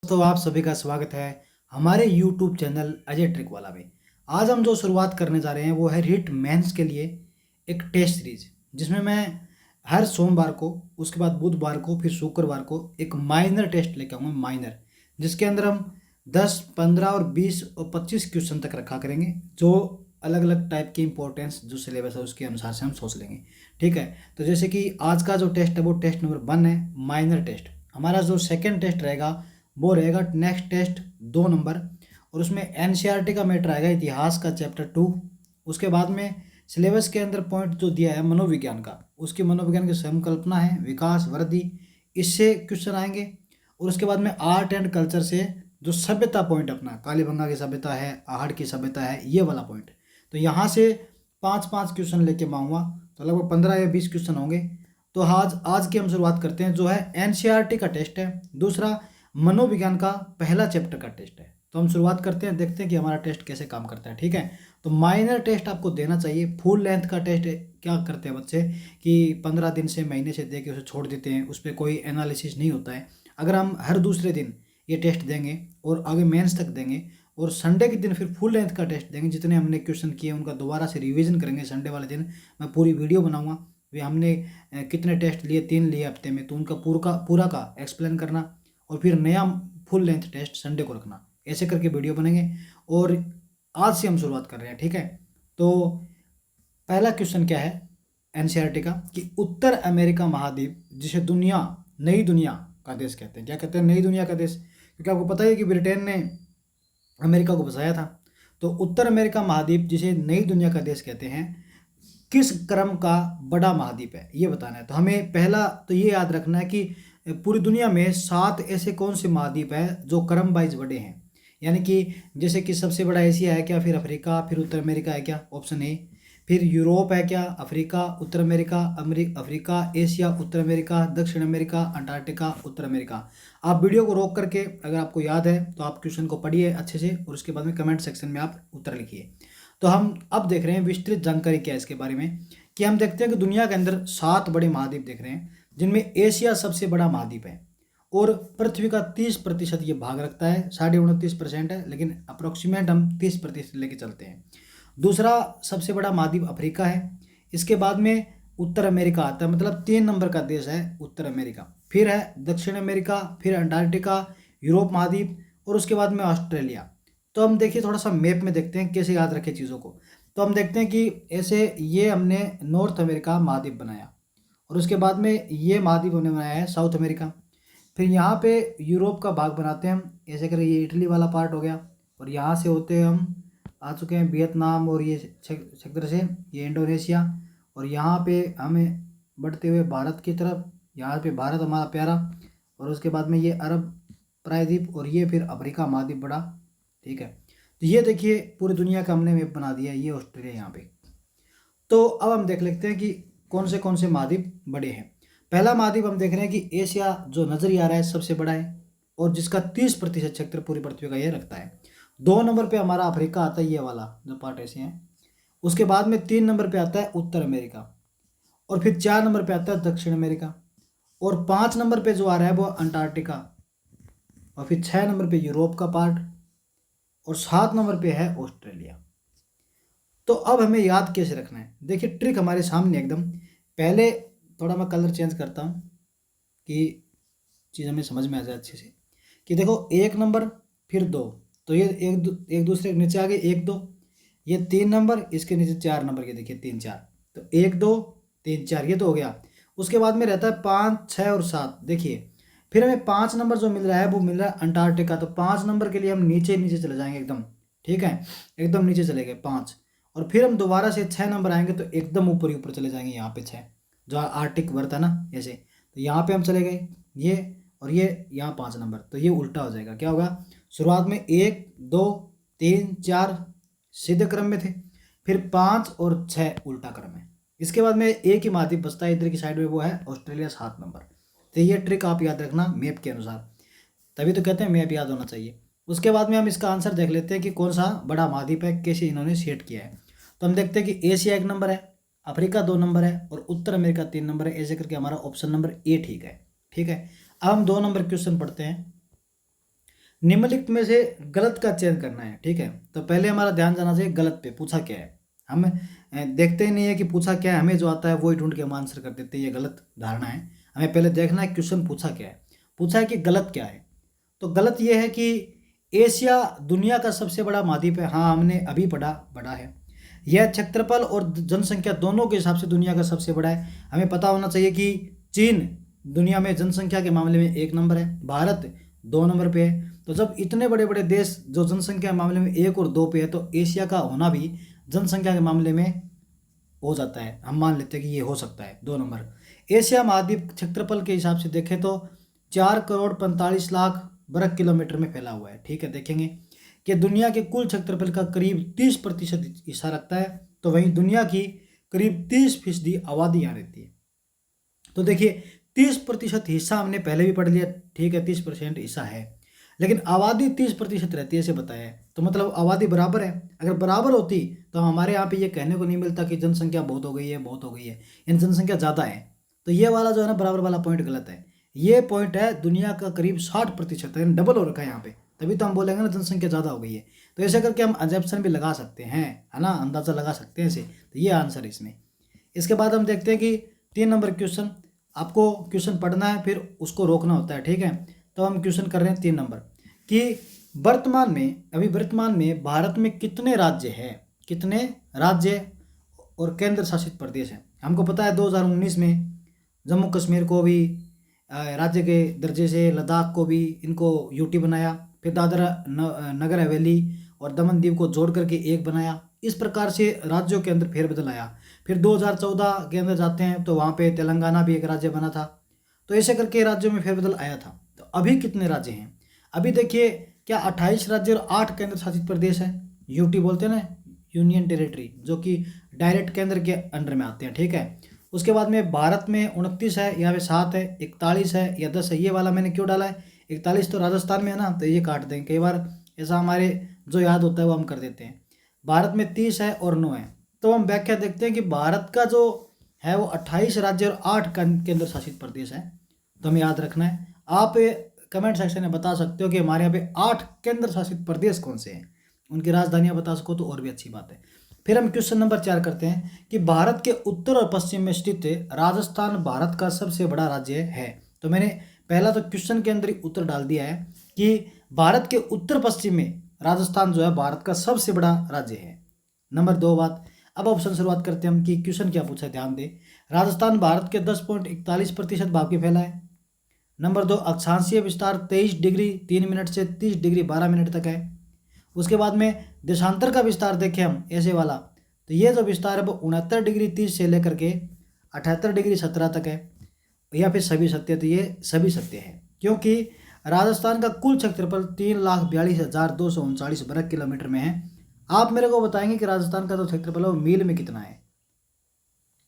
दोस्तों, आप सभी का स्वागत है हमारे YouTube चैनल अजय ट्रिक वाला में। आज हम जो शुरुआत करने जा रहे हैं वो है रीट मेंस के लिए एक टेस्ट सीरीज, जिसमें मैं हर सोमवार को, उसके बाद बुधवार को, फिर शुक्रवार को एक माइनर टेस्ट लेकर आऊँगा। माइनर जिसके अंदर हम 10, 15 और 20 और 25 क्वेश्चन तक रखा करेंगे, जो अलग अलग टाइप की इंपॉर्टेंस जो सिलेबस है उसके अनुसार से हम सोच लेंगे। ठीक है, तो जैसे कि आज का जो टेस्ट है वो टेस्ट नंबर 1 है, माइनर टेस्ट। हमारा जो सेकेंड टेस्ट रहेगा वो रहेगा नेक्स्ट टेस्ट 2 नंबर, और उसमें एनसीईआरटी का मैटर आएगा, इतिहास का चैप्टर 2। उसके बाद में सिलेबस के अंदर पॉइंट जो दिया है मनोविज्ञान का, उसकी मनोविज्ञान की संकल्पना है विकास वृद्धि, इससे क्वेश्चन आएंगे। और उसके बाद में आर्ट एंड कल्चर से जो सभ्यता पॉइंट अपना कालीबंगा की सभ्यता है, आहड़ की सभ्यता है, ये वाला पॉइंट। तो यहाँ से 5-5 क्वेश्चन लेके मांगूंगा, तो लगभग 15 या 20 क्वेश्चन होंगे। तो आज की हम शुरुआत करते हैं, जो है एनसीईआरटी का टेस्ट है, दूसरा मनोविज्ञान का पहला चैप्टर का टेस्ट है। तो हम शुरुआत करते हैं, देखते हैं कि हमारा टेस्ट कैसे काम करता है। ठीक है, तो माइनर टेस्ट आपको देना चाहिए। फुल लेंथ का टेस्ट क्या करते हैं बच्चे कि 15 दिन से, महीने से दे के उसे छोड़ देते हैं, उस पर कोई एनालिसिस नहीं होता है। अगर हम हर दूसरे दिन ये टेस्ट देंगे और आगे मेंस तक देंगे, और संडे के दिन फिर फुल लेंथ का टेस्ट देंगे, जितने हमने क्वेश्चन किए उनका दोबारा से रिवीजन करेंगे। संडे वाले दिन मैं पूरी वीडियो बनाऊंगा, वे हमने कितने टेस्ट लिए, 3 लिए हफ्ते में, तो उनका पूरा का एक्सप्लेन करना, और फिर नया फुल लेंथ टेस्ट संडे को रखना। ऐसे करके वीडियो बनेंगे, और आज से हम शुरुआत कर रहे हैं। ठीक है, तो पहला क्वेश्चन क्या है एनसीईआरटी का कि उत्तर अमेरिका महाद्वीप, जिसे नई दुनिया का देश कहते हैं। क्या कहते हैं? नई दुनिया का देश, क्योंकि आपको पता है कि ब्रिटेन ने अमेरिका को बसाया था। तो उत्तर अमेरिका महाद्वीप, जिसे नई दुनिया का देश कहते हैं, किस क्रम का बड़ा महाद्वीप है, ये बताना है। तो हमें पहला तो ये याद रखना है कि पूरी दुनिया में 7 ऐसे कौन से महाद्वीप है जो क्रम वाइज बड़े हैं। यानी कि जैसे कि सबसे बड़ा एशिया है क्या, फिर अफ्रीका, फिर उत्तर अमेरिका है क्या, ऑप्शन ए। फिर यूरोप है क्या, अफ्रीका, उत्तर अमेरिका, अफ्रीका, एशिया, उत्तर अमेरिका, दक्षिण अमेरिका, अंटार्कटिका, उत्तर अमेरिका। आप वीडियो को रोक करके, अगर आपको याद है तो आप क्वेश्चन को पढ़िए अच्छे से, और उसके बाद में कमेंट सेक्शन में आप उत्तर लिखिए। तो हम अब देख रहे हैं विस्तृत जानकारी क्या है इसके बारे में, कि हम देखते हैं कि दुनिया के अंदर 7 बड़े महाद्वीप देख रहे हैं, जिनमें एशिया सबसे बड़ा महाद्वीप है, और पृथ्वी का 30% ये भाग रखता है। 29.5% है, लेकिन अप्रोक्सीमेट हम 30% लेके चलते हैं। दूसरा सबसे बड़ा महाद्वीप अफ्रीका है। इसके बाद में उत्तर अमेरिका आता है, मतलब 3 नंबर का देश है उत्तर अमेरिका। फिर है दक्षिण अमेरिका, फिर अंटार्कटिका, यूरोप महाद्वीप, और उसके बाद में ऑस्ट्रेलिया। तो हम देखिए, थोड़ा सा मैप में देखते हैं कैसे याद रखें चीज़ों को। तो हम देखते हैं कि ऐसे ये हमने नॉर्थ अमेरिका महाद्वीप बनाया, और उसके बाद में ये महाद्वीप हमने बनाया है साउथ अमेरिका। फिर यहाँ पे यूरोप का भाग बनाते हैं हम, ऐसे करके ये इटली वाला पार्ट हो गया, और यहाँ से होते हम आ चुके हैं वियतनाम, और ये क्षेत्र से ये इंडोनेशिया, और यहाँ पे हमें बढ़ते हुए भारत की तरफ, यहाँ पे भारत हमारा प्यारा, और उसके बाद में ये अरब प्रायद्वीप, और ये फिर अफ्रीका महाद्वीप बड़ा। ठीक है, तो ये देखिए पूरी दुनिया का हमने मैप बना दिया है, ये ऑस्ट्रेलिया यहाँ पे। तो अब हम देख लेते हैं कि कौन से महाद्वीप बड़े हैं। पहला महाद्वीप हम देख रहे हैं कि एशिया, जो नजर ही आ रहा है, सबसे बड़ा है, और जिसका 30% क्षेत्र पूरी पृथ्वी का ये रखता है। 2 नंबर पे हमारा अफ्रीका आता है, ये वाला जो पार्ट ऐसे है। उसके बाद में 3 नंबर पे आता है उत्तर अमेरिका, और फिर 4 नंबर पे आता है दक्षिण अमेरिका, और 5 नंबर पे जो आ रहा है वो अंटार्कटिका, और फिर 6 नंबर पे यूरोप का पार्ट, और 7 नंबर पे है ऑस्ट्रेलिया। तो अब हमें याद कैसे रखना है, देखिए ट्रिक हमारे सामने एकदम। पहले थोड़ा मैं कलर चेंज करता हूँ कि चीज़ हमें समझ में आ जाए अच्छे से, कि देखो 1 नंबर, फिर 2, तो ये एक दूसरे के नीचे आ गए, 1 2, ये 3 नंबर, इसके नीचे 4 नंबर, ये देखिए 3 4, तो 1 2 3 4, ये तो हो गया। उसके बाद में रहता है 5 6 और 7। देखिए फिर हमें 5 नंबर जो मिल रहा है वो मिल रहा है अंटार्कटिका, तो 5 नंबर के लिए हम नीचे नीचे चले जाएंगे एकदम। ठीक है, एकदम नीचे चले गए 5, और फिर हम दोबारा से 6 नंबर आएंगे तो एकदम ऊपर ही ऊपर चले जाएंगे, यहाँ पे 6, जो आर्टिक वर्त है ना ऐसे, तो यहाँ पे हम चले गए ये, और ये यहाँ 5 नंबर, तो ये उल्टा हो जाएगा। क्या होगा, शुरुआत में 1 2 3 4 सीधे क्रम में थे, फिर 5 और 6 उल्टा क्रम है। इसके बाद में एक ही महाद्वीप बचता है इधर की साइड में, वो है ऑस्ट्रेलिया 7 नंबर। तो ये ट्रिक आप याद रखना मैप के अनुसार, तभी तो कहते हैं मैप याद होना चाहिए। उसके बाद में हम इसका आंसर देख लेते हैं कि कौन सा बड़ा महाद्वीप है, कैसे इन्होंने सेट किया है। तो हम देखते हैं कि एशिया 1 नंबर है, अफ्रीका 2 नंबर है, और उत्तर अमेरिका 3 नंबर है। ऐसे करके हमारा ऑप्शन नंबर ए ठीक है। ठीक है, अब हम 2 नंबर क्वेश्चन पढ़ते हैं निम्नलिखित में से गलत का चयन करना है, ठीक है। तो पहले हमारा ध्यान जाना चाहिए गलत पे, पूछा क्या है। हम देखते ही नहीं है कि पूछा क्या है, हमें जो आता है वही ढूंढ के हम आंसर कर देते हैं, ये गलत धारणा है। हमें पहले देखना है क्वेश्चन पूछा क्या है। पूछा है कि गलत क्या है, तो गलत ये है कि एशिया दुनिया का सबसे बड़ा महाद्वीप है। हाँ, हमने अभी पढ़ा, बड़ा है। यह क्षेत्रफल और जनसंख्या दोनों के हिसाब से दुनिया का सबसे बड़ा है। हमें पता होना चाहिए कि चीन दुनिया में जनसंख्या के मामले में 1 नंबर है, भारत 2 नंबर पे है। तो जब इतने बड़े बड़े देश जो जनसंख्या के मामले में 1 और 2 पे है, तो एशिया का होना भी जनसंख्या के मामले में हो जाता है। हम मान लेते हैं कि ये हो सकता है 2 नंबर। एशिया महाद्वीप क्षेत्रफल के हिसाब से देखें तो 4,45,00,000 वर्ग किलोमीटर में फैला हुआ है, ठीक है। देखेंगे कि दुनिया के कुल क्षेत्रफल का करीब 30% हिस्सा रखता है, तो वहीं दुनिया की करीब 30% आबादी यहाँ रहती है। तो देखिए 30% हिस्सा हमने पहले भी पढ़ लिया, ठीक है, 30% हिस्सा है, लेकिन आबादी 30% रहती है, ऐसे बताया है। तो मतलब आबादी बराबर है। अगर बराबर होती तो हमारे यहाँ पे ये कहने को नहीं मिलता कि जनसंख्या बहुत हो गई है, बहुत हो गई है, यानी जनसंख्या ज़्यादा है। तो ये वाला जो है ना बराबर वाला पॉइंट गलत है। ये पॉइंट है दुनिया का करीब 60% है, यानी डबल हो रखा है यहाँ पे, तभी तो हम बोलेंगे ना जनसंख्या ज़्यादा हो गई है। तो ऐसे करके हम अजम्पशन भी लगा सकते हैं, है ना, अंदाज़ा लगा सकते हैं इसे। तो ये आंसर है इसमें। इसके बाद हम देखते हैं कि 3 नंबर क्वेश्चन। आपको क्वेश्चन पढ़ना है, फिर उसको रोकना होता है, ठीक है। तो हम क्वेश्चन कर रहे हैं 3 नंबर कि वर्तमान में भारत में कितने राज्य हैं, कितने राज्य और केंद्र शासित प्रदेश हैं। हमको पता है 2019 में जम्मू कश्मीर को भी राज्य के दर्जे से, लद्दाख को भी इनको यूटी बनाया, फिर दादरा नगर हवेली और दमन दीव को जोड़ करके एक बनाया। इस प्रकार से राज्यों के अंदर फेरबदल आया। फिर 2014 के अंदर जाते हैं तो वहाँ पे तेलंगाना भी एक राज्य बना था। तो ऐसे करके राज्यों में फेरबदल आया था। तो अभी कितने राज्य हैं? अभी देखिए, क्या 28 राज्य और 8 केंद्र शासित प्रदेश है, यूटी बोलते हैं ना, यूनियन टेरिटरी, जो कि डायरेक्ट केंद्र के अंडर में आते हैं, ठीक है। उसके बाद में भारत में 29 है, यहाँ पे 7 है, 41 है या 10 है। ये वाला मैंने क्यों डाला है, 41 तो राजस्थान में है ना, तो ये काट देंगे। कई बार ऐसा हमारे जो याद होता है वो हम कर देते हैं। भारत में 30 है और 9 है। तो हम व्याख्या देखते हैं कि भारत का जो है वो 28 राज्य और 8 केंद्र शासित प्रदेश है। तो हमें याद रखना है। आप कमेंट सेक्शन में बता सकते हो कि हमारे यहाँ पे 8 केंद्र शासित प्रदेश कौन से हैं, उनकी राजधानियाँ बता सको तो और भी अच्छी बात है। फिर हम क्वेश्चन नंबर 4 करते हैं कि भारत के उत्तर और पश्चिम में स्थित राजस्थान भारत का सबसे बड़ा राज्य है। तो मैंने पहला तो क्वेश्चन के अंदर ही उत्तर डाल दिया है कि भारत के उत्तर पश्चिम में राजस्थान जो है भारत का सबसे बड़ा राज्य है। नंबर 2 बात। अब ऑप्शन शुरुआत करते हैं हम कि क्वेश्चन क्या पूछा है, ध्यान दें। राजस्थान भारत के 10.41% भाग में फैला है। नंबर 2, अक्षांशीय विस्तार 23 डिग्री 3 मिनट से 30 डिग्री 12 मिनट तक है। उसके बाद में देशांतर का विस्तार देखें हम, ऐसे वाला, तो ये जो विस्तार है वो 69 डिग्री 30 से लेकर के 78 डिग्री 17 तक है, या फिर सभी सत्य। तो ये सभी सत्य है, क्योंकि राजस्थान का कुल क्षेत्रफल 3,42,239 वर्ग किलोमीटर में है। आप मेरे को बताएंगे कि राजस्थान का जो क्षेत्रफल है वो मील में कितना है।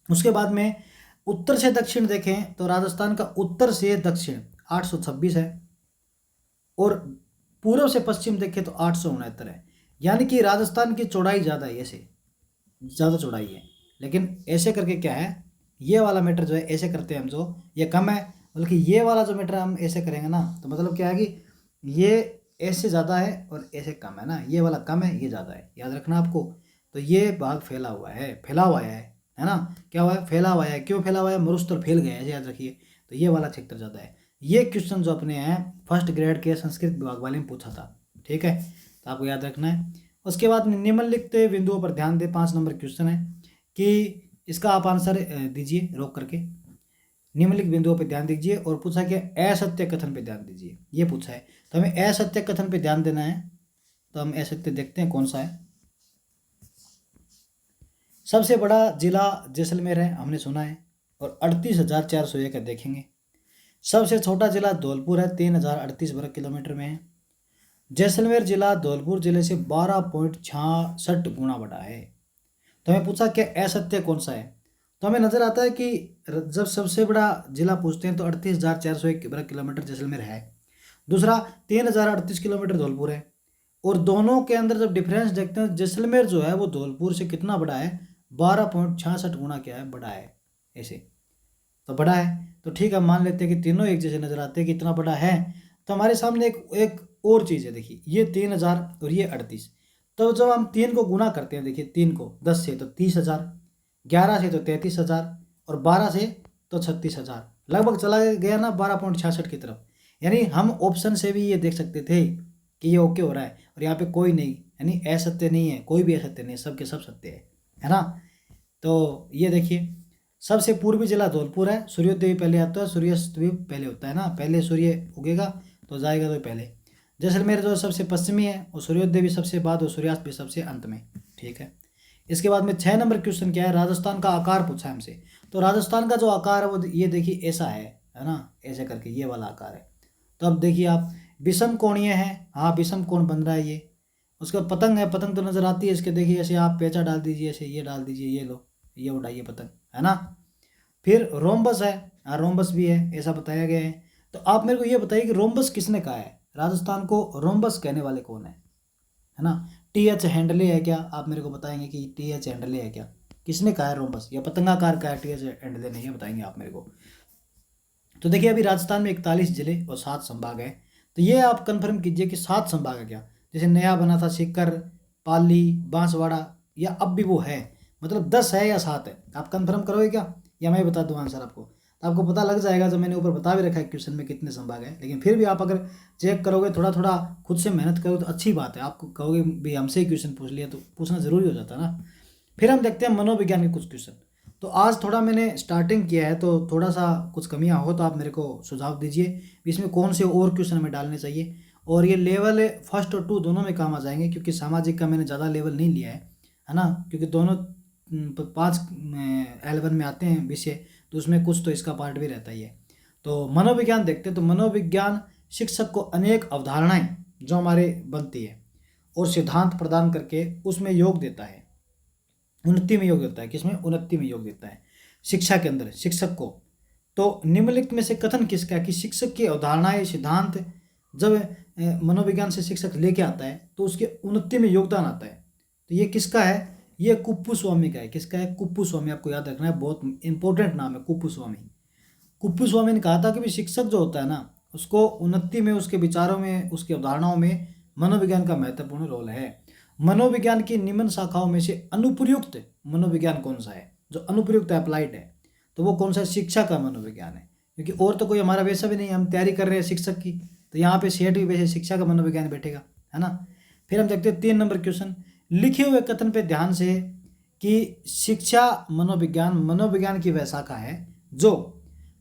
उसके बाद में उत्तर से दक्षिण देखें तो राजस्थान का उत्तर से दक्षिण 826 है, और पूर्व से पश्चिम देखें तो 869 है। यानी कि राजस्थान की चौड़ाई ज़्यादा है, ऐसे ज़्यादा चौड़ाई है। लेकिन ऐसे करके क्या है, ये वाला मीटर जो है ऐसे करते हैं हम, जो ये कम है, बल्कि ये वाला जो मीटर हम ऐसे करेंगे ना, तो मतलब क्या है कि ये ऐसे ज़्यादा है और ऐसे कम है ना, ये वाला कम है, ये ज़्यादा है, याद रखना आपको। तो ये भाग फैला हुआ है, फैला हुआ है ना, क्या हुआ है, फैला हुआ है। क्यों फैला हुआ है, मरुस्थल फैल गया है, ऐसे याद रखिए। तो ये वाला क्षेत्र ज़्यादा है। ये क्वेश्चन जो अपने हैं फर्स्ट ग्रेड के संस्कृत विभाग वाले में पूछा था, ठीक है, तो आपको याद रखना है। उसके बाद निम्नलिखित बिंदुओं पर ध्यान दें, 5 नंबर क्वेश्चन है कि इसका आप आंसर दीजिए रोक करके। निम्नलिखित बिंदुओं पर ध्यान दीजिए, और पूछा कि असत्य कथन पर ध्यान दीजिए, ये पूछा है। तो हमें असत्य कथन पर ध्यान देना है। तो हम असत्य देखते हैं कौन सा है। सबसे बड़ा जिला जैसलमेर है, हमने सुना है, और 38,401 है, देखेंगे। सबसे छोटा जिला धौलपुर है, 3,038 वर्ग किलोमीटर में है। जैसलमेर जिला धौलपुर जिले से 12.66 गुना बड़ा है। तो हमें पूछा कि असत्य कौन सा है। तो हमें नजर आता है कि जब सबसे बड़ा जिला पूछते हैं तो 38,401 वर्ग किलोमीटर जैसलमेर है। दूसरा 3,038 किलोमीटर धौलपुर है, और दोनों के अंदर जब डिफरेंस देखते हैं, जैसलमेर जो है वो धौलपुर से कितना बड़ा है, 12.66 गुना क्या है, बड़ा है, ऐसे। तो बड़ा है, तो ठीक है, मान लेते हैं कि तीनों एक जैसे नजर आते हैं कि इतना बड़ा है। तो हमारे सामने एक और चीज़ है, देखिए ये 3000 और ये 38। तो जब हम 3 को गुना करते हैं, देखिए 3 को 10 से तो 30,000, 11 से तो 33,000 और 12 से तो 36,000, लगभग चला गया ना 12.66 की तरफ। यानी हम ऑप्शन से भी ये देख सकते थे कि ये ओके हो रहा है, और यहाँ पे कोई नहीं, यानी असत्य नहीं है, कोई भी असत्य नहीं है, सब के सब सत्य है ना। तो ये देखिए सबसे पूर्वी जिला धौलपुर है, सूर्योदय भी पहले आता है, सूर्यास्त भी पहले होता है ना, पहले सूर्य उगेगा तो जाएगा तो पहले। जैसलमेर जो सबसे पश्चिमी है, और सूर्योदय भी सबसे बाद और सूर्यास्त भी सबसे अंत में, ठीक है। इसके बाद में 6 नंबर क्वेश्चन क्या है, राजस्थान का आकार पूछा है हमसे। तो राजस्थान का जो आकार है वो ये देखिए ऐसा है ना, ऐसे करके ये वाला आकार है। तो अब देखिए आप, विषम कोणीय है, हाँ विषम कोण बन रहा है ये। उसका पतंग है, पतंग तो नजर आती है इसके, देखिए ऐसे आप पेचा डाल दीजिए, ऐसे ये डाल दीजिए, ये लो ये उड़ाइए पतंग, है ना। फिर रोम्बस है, हाँ रोम्बस भी है, ऐसा बताया गया है। तो आप मेरे को ये बताइए कि रोम्बस किसने कहा है, राजस्थान को रोम्बस कहने वाले कौन है ना। TH हैंडले है क्या, आप मेरे को बताएंगे कि TH हैंडले है क्या, किसने कहा है रोम्बस, या पतंगाकार का है TH हैंडले नहीं है, बताएंगे आप मेरे को। तो देखिए अभी राजस्थान में 41 जिले और 7 संभाग है। तो ये आप कंफर्म कीजिए कि 7 संभाग है क्या, जैसे नया बना था सीकर, पाली, बांसवाड़ा, या अब भी वो है, मतलब 10 है या 7 है, आप कंफर्म करोगे क्या, या मैं बता दूं आंसर आपको। तो आपको पता लग जाएगा, जो मैंने ऊपर बता भी रखा है क्वेश्चन में कितने संभाग है, लेकिन फिर भी आप अगर चेक करोगे, थोड़ा थोड़ा खुद से मेहनत करो तो अच्छी बात है। आपको कहोगे भी हमसे ही क्वेश्चन पूछ लिया, तो पूछना जरूरी हो जाता है ना। फिर हम देखते हैं मनोविज्ञान के कुछ क्वेश्चन। तो आज थोड़ा मैंने स्टार्टिंग किया है, तो थोड़ा सा कुछ कमियां हो तो आप मेरे को सुझाव दीजिए, इसमें कौन से और क्वेश्चन हमें डालने चाहिए। और ये लेवल फर्स्ट और 2 दोनों में काम आ जाएंगे, क्योंकि सामाजिक का मैंने ज़्यादा लेवल नहीं लिया है ना, क्योंकि दोनों 5 L1 में आते हैं विषय, तो उसमें कुछ तो इसका पार्ट भी रहता ही है। तो मनोविज्ञान देखते हैं। तो मनोविज्ञान शिक्षक को अनेक अवधारणाएं जो हमारे बनती है और सिद्धांत प्रदान करके उसमें योग देता है, उन्नति में योग देता है, किसमें, उन्नति में योग देता है शिक्षा के अंदर शिक्षक को। तो निम्नलिखित में से कथन किसका है कि शिक्षक की अवधारणाएं सिद्धांत जब मनोविज्ञान से शिक्षक लेके आता है तो उसके उन्नति में योगदान आता है। तो ये किसका है, ये कुप्पू स्वामी का है। किसका है, कुप्पू स्वामी, आपको याद रखना है, बहुत इंपॉर्टेंट नाम है कुप्पू स्वामी। कुप्पू स्वामी ने कहा था कि भी शिक्षक जो होता है ना, उसको उन्नति में, उसके विचारों में, उसकी अवधारणाओं में मनोविज्ञान का महत्वपूर्ण रोल है। मनोविज्ञान की निम्न शाखाओं में से अनुप्रयुक्त मनोविज्ञान कौन सा है, जो अनुप्रयुक्त अप्लाइड है, तो वो कौन सा है, शिक्षा का मनोविज्ञान है। क्योंकि और तो कोई हमारा वैसा भी नहीं, हम तैयारी कर रहे हैं शिक्षक की, तो यहाँ पे सेठ भी वैसे शिक्षा का मनोविज्ञान बैठेगा, है ना। फिर हम देखते हैं 3 नंबर क्वेश्चन, लिखे हुए कथन पे ध्यान से कि शिक्षा मनोविज्ञान मनोविज्ञान की वह शाखा है जो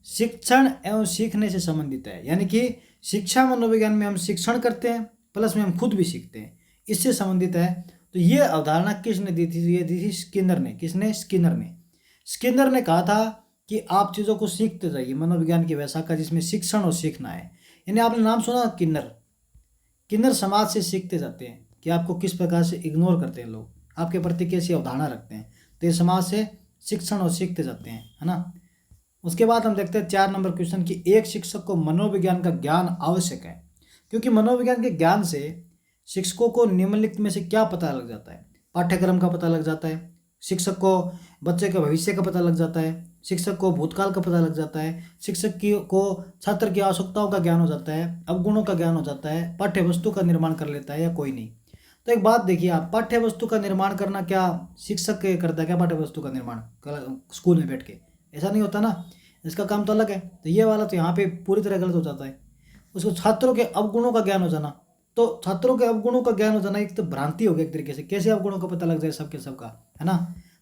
शिक्षण एवं सीखने से संबंधित है। यानी कि शिक्षा मनोविज्ञान में हम शिक्षण करते हैं, प्लस में हम खुद भी सीखते हैं, इससे संबंधित है। तो ये अवधारणा किसने दी थी, ये दी थी स्किनर ने। किसने, स्किनर ने कहा था कि आप चीज़ों को सीखते जाइए, मनोविज्ञान की वह शाखा जिसमें शिक्षण और सीखना है। यानी आपने नाम सुना किन्नर समाज से सीखते जाते हैं कि आपको किस प्रकार से इग्नोर करते हैं लोग, आपके प्रति कैसी अवधारणा रखते हैं, तो ये समाज से शिक्षण और सीखते जाते हैं, है ना। उसके बाद हम देखते हैं 4 नंबर क्वेश्चन की, एक शिक्षक को मनोविज्ञान का ज्ञान आवश्यक है, क्योंकि मनोविज्ञान के ज्ञान से शिक्षकों को निम्नलिखित में से क्या पता लग जाता है, पाठ्यक्रम का पता लग जाता है, शिक्षक को बच्चे के भविष्य का पता लग जाता है, शिक्षक को भूतकाल का पता लग जाता है, शिक्षक की को छात्र की आवश्यकताओं का ज्ञान हो जाता है, अवगुणों का ज्ञान हो जाता है, पाठ्य वस्तु का निर्माण कर लेता है या कोई नहीं। तो एक बात देखिए आप, पाठ्य वस्तु का निर्माण करना क्या शिक्षक करता है क्या, पाठ्य वस्तु का निर्माण स्कूल में बैठ के, ऐसा नहीं होता ना, इसका काम तो अलग है। तो ये वाला तो यहाँ पे पूरी तरह गलत हो जाता है। उसको छात्रों के अवगुणों का ज्ञान हो जाना, तो छात्रों के अवगुणों का ज्ञान हो जाना एक तो भ्रांति हो गई एक तरीके से, कैसे अवगुणों का पता लग जाए सबके सबका, है ना।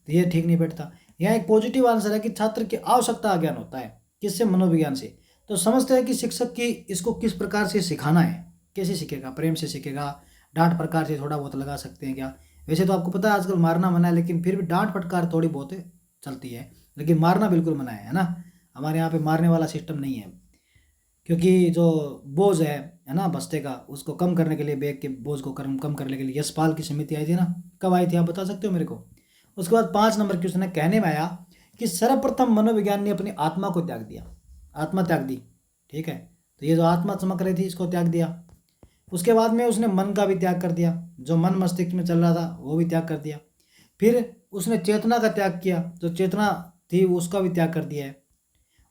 तो ये ठीक नहीं बैठता। यहाँ एक पॉजिटिव आंसर है कि छात्र की आवश्यकता का ज्ञान होता है, किससे, मनोविज्ञान से। तो समझते हैं कि शिक्षक की इसको किस प्रकार से सिखाना है, कैसे सीखेगा, प्रेम से सीखेगा, डांट फटकार से थोड़ा बहुत लगा सकते हैं क्या। वैसे तो आपको पता है आजकल मारना मना है, लेकिन फिर भी डांट फटकार थोड़ी बहुत चलती है, लेकिन मारना बिल्कुल मना है ना। हमारे यहाँ पे मारने वाला सिस्टम नहीं है, क्योंकि जो बोझ है ना बस्ते का, उसको कम करने के लिए, बैग के बोझ को कम करने के लिए यशपाल की समिति आई थी ना, कब आई थी आप बता सकते हो मेरे को। उसके बाद 5 नंबर क्वेश्चन है, कहने में आया कि सर्वप्रथम मनोविज्ञान ने अपनी आत्मा को त्याग दिया, आत्मा त्याग दी, ठीक है। तो ये जो आत्मा चमक रही थी इसको त्याग दिया। उसके बाद में उसने मन का भी त्याग कर दिया, जो मन मस्तिष्क में चल रहा था वो भी त्याग कर दिया। फिर उसने चेतना का त्याग किया, जो चेतना थी उसका भी त्याग कर दिया है।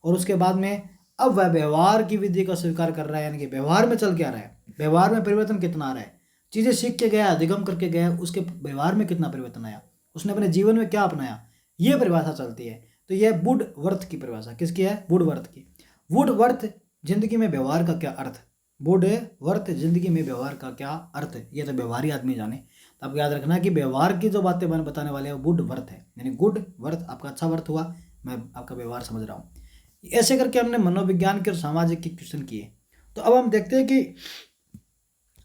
और उसके बाद में अब वह व्यवहार की विधि का स्वीकार कर रहा है, यानी कि व्यवहार में चल के आ रहा है, व्यवहार में परिवर्तन कितना आ रहा है, चीज़ें सीख के गया, अधिगम करके गया, उसके व्यवहार में कितना परिवर्तन आया, उसने अपने जीवन में क्या अपनाया, ये परिभाषा चलती है। तो यह वुडवर्थ की परिभाषा, किसकी है, वुडवर्थ की। वुडवर्थ जिंदगी में व्यवहार का क्या अर्थ, वुडवर्थ जिंदगी में व्यवहार का क्या अर्थ, ये तो व्यवहारी आदमी जाने। तो आपको याद रखना कि व्यवहार की जो बातें बताने वाले हैं वुड वर्थ है, यानी गुड वर्थ आपका अच्छा वर्थ हुआ, मैं आपका व्यवहार समझ रहा हूँ। ऐसे करके हमने मनोविज्ञान के और सामाजिक के क्वेश्चन किए। तो अब हम देखते हैं कि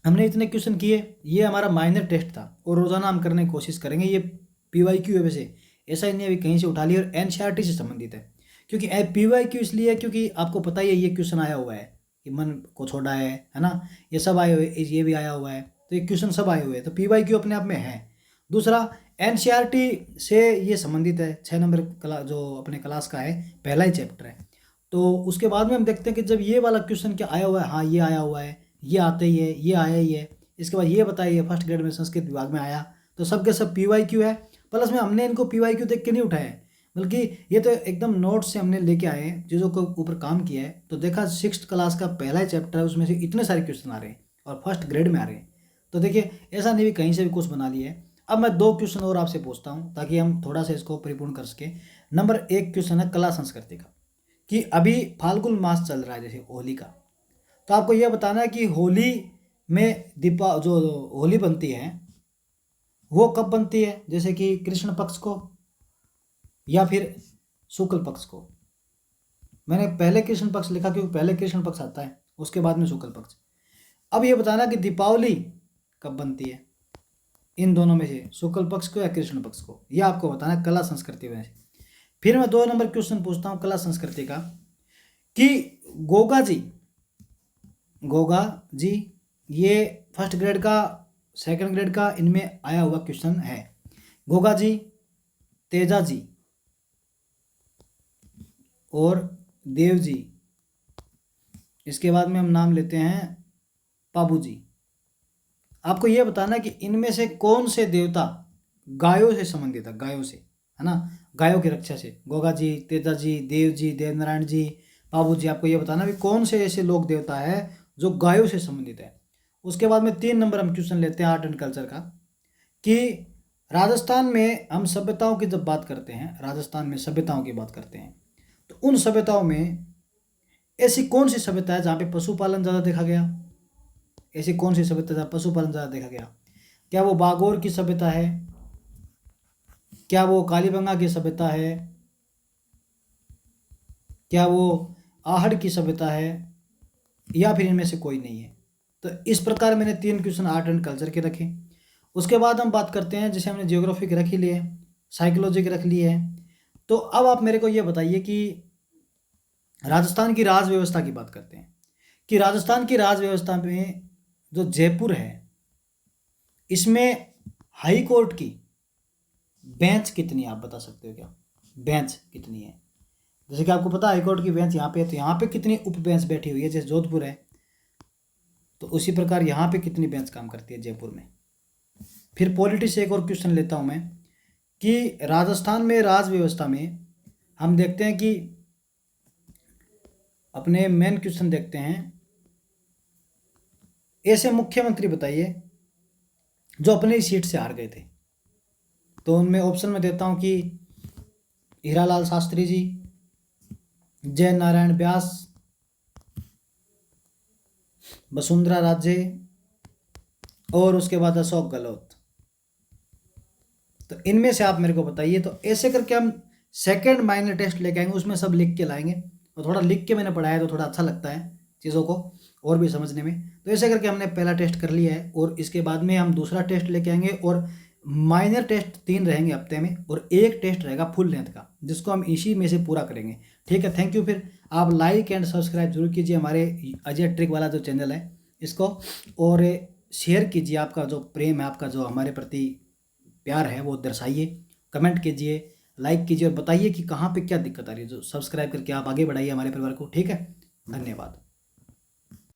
हमने इतने क्वेश्चन किए, ये हमारा माइनर टेस्ट था और रोजाना हम करने की कोशिश करेंगे। ये PYQ है, वैसे ऐसा ही नहीं अभी कहीं से उठा लिया, और NCERT से संबंधित है। क्योंकि PYQ इसलिए है क्योंकि आपको पता ही है ये क्वेश्चन आया हुआ है कि मन को छोड़ा है ना, ये सब आए हुए, ये भी आया हुआ है, तो ये क्वेश्चन सब आए हुए हैं, तो PYQ अपने आप में है। दूसरा NCERT से ये संबंधित है, 6 नंबर जो अपने क्लास का है, पहला ही चैप्टर है। तो उसके बाद में हम देखते हैं कि जब ये वाला क्वेश्चन क्या आया हुआ है, हाँ ये आया हुआ है, ये आते ही है, ये आया ही है, इसके बाद ये बताइए फर्स्ट ग्रेड में संस्कृत विभाग में आया, तो सबके सब PYQ है। प्लस में हमने इनको PYQ देख के नहीं उठाया है, बल्कि ये तो एकदम नोट से हमने लेके आए हैं, चीज़ों के ऊपर काम किया है। तो देखा 6th क्लास का पहला ही चैप्टर है, उसमें से इतने सारे क्वेश्चन आ रहे हैं और फर्स्ट ग्रेड में आ रहे हैं। तो देखिए ऐसा नहीं भी कहीं से भी कुछ बना लिया है। अब मैं 2 क्वेश्चन और आपसे पूछता हूँ ताकि हम थोड़ा सा इसको परिपूर्ण कर सके। नंबर 1 क्वेश्चन है कला संस्कृति का, कि अभी फाल्गुन मास चल रहा है जैसे होली का, तो आपको यह बताना है कि होली में जो होली बनती है वो कब बनती है, जैसे कि कृष्ण पक्ष को या फिर शुक्ल पक्ष को। मैंने पहले कृष्ण पक्ष लिखा क्योंकि पहले कृष्ण पक्ष आता है, उसके बाद में शुक्ल पक्ष। अब ये बताना कि दीपावली कब बनती है, इन दोनों में से शुक्ल पक्ष को या कृष्ण पक्ष को, यह आपको बताना है कला संस्कृति में से। फिर मैं 2 नंबर क्वेश्चन पूछता हूँ कला संस्कृति का, कि गोगा जी ये फर्स्ट ग्रेड का, सेकंड ग्रेड का, इनमें आया हुआ क्वेश्चन है। गोगा जी, तेजा जी और देव जी, इसके बाद में हम नाम लेते हैं पाबू जी। आपको यह बताना कि इनमें से कौन से देवता गायों से संबंधित है, गायों से, है ना, गायों की रक्षा से। गोगा जी, तेजा जी, देव जी, देवनारायण जी, पाबू जी, आपको यह बताना भी कौन से ऐसे लोक देवता है जो गायों से संबंधित है। उसके बाद में 3 नंबर हम क्वेश्चन लेते हैं आर्ट एंड कल्चर का, कि राजस्थान में हम सभ्यताओं की जब बात करते हैं, राजस्थान में सभ्यताओं की बात करते हैं, तो उन सभ्यताओं में ऐसी कौन सी सभ्यता है जहाँ पे पशुपालन ज़्यादा देखा गया, ऐसी कौन सी सभ्यता जहाँ पशुपालन ज़्यादा देखा गया। क्या वो बागोर की सभ्यता है, क्या वो कालीबंगा की सभ्यता है, क्या वो आहड़ की सभ्यता है, या फिर इनमें से कोई नहीं है। तो इस प्रकार मैंने 3 क्वेश्चन आर्ट एंड कल्चर के रखे। उसके बाद हम बात करते हैं, जैसे हमने जियोग्राफी के रख ही लिए, साइकोलॉजी के रख लिए हैं, तो अब आप मेरे को ये बताइए कि राजस्थान की राज व्यवस्था की बात करते हैं, कि राजस्थान की राज व्यवस्था में जो जयपुर है, इसमें हाई कोर्ट की बेंच कितनी है, आप बता सकते हो क्या, बेंच कितनी है। जैसे कि आपको पता है हाई कोर्ट की बेंच यहाँ पे है, तो यहाँ पे कितनी उप बेंच बैठी हुई है, जैसे जोधपुर है, तो उसी प्रकार यहाँ पे कितनी बेंच काम करती है जयपुर में। फिर पॉलिटिक्स एक और क्वेश्चन लेता हूँ मैं, कि राजस्थान में राज व्यवस्था में हम देखते हैं कि अपने मेन क्वेश्चन देखते हैं, ऐसे मुख्यमंत्री बताइए जो अपने ही सीट से हार गए थे। तो उनमें ऑप्शन में देता हूँ कि हीरालाल शास्त्री जी, जय नारायण व्यास, वसुंधरा राजे और उसके बाद अशोक गहलोत। तो इनमें से आप मेरे को बताइए। तो ऐसे करके हम सेकंड माइनर टेस्ट लेके आएंगे, उसमें सब लिख के लाएंगे, और थोड़ा लिख के मैंने पढ़ाया तो थोड़ा अच्छा लगता है चीज़ों को और भी समझने में। तो ऐसे करके हमने पहला टेस्ट कर लिया है, और इसके बाद में हम दूसरा टेस्ट लेके आएंगे, और माइनर टेस्ट 3 रहेंगे हफ्ते में, और 1 टेस्ट रहेगा फुल लेंथ का, जिसको हम इसी में से पूरा करेंगे। ठीक है, थैंक यू। फिर आप लाइक एंड सब्सक्राइब जरूर कीजिए हमारे अजय ट्रिक वाला जो चैनल है इसको, और शेयर कीजिए, आपका जो प्रेम है, आपका जो हमारे प्रति प्यार है वो दर्शाइए, कमेंट कीजिए, लाइक कीजिए, और बताइए कि कहाँ पे क्या दिक्कत आ रही है, जो सब्सक्राइब करके आप आगे बढ़ाइए हमारे परिवार को। ठीक है, धन्यवाद।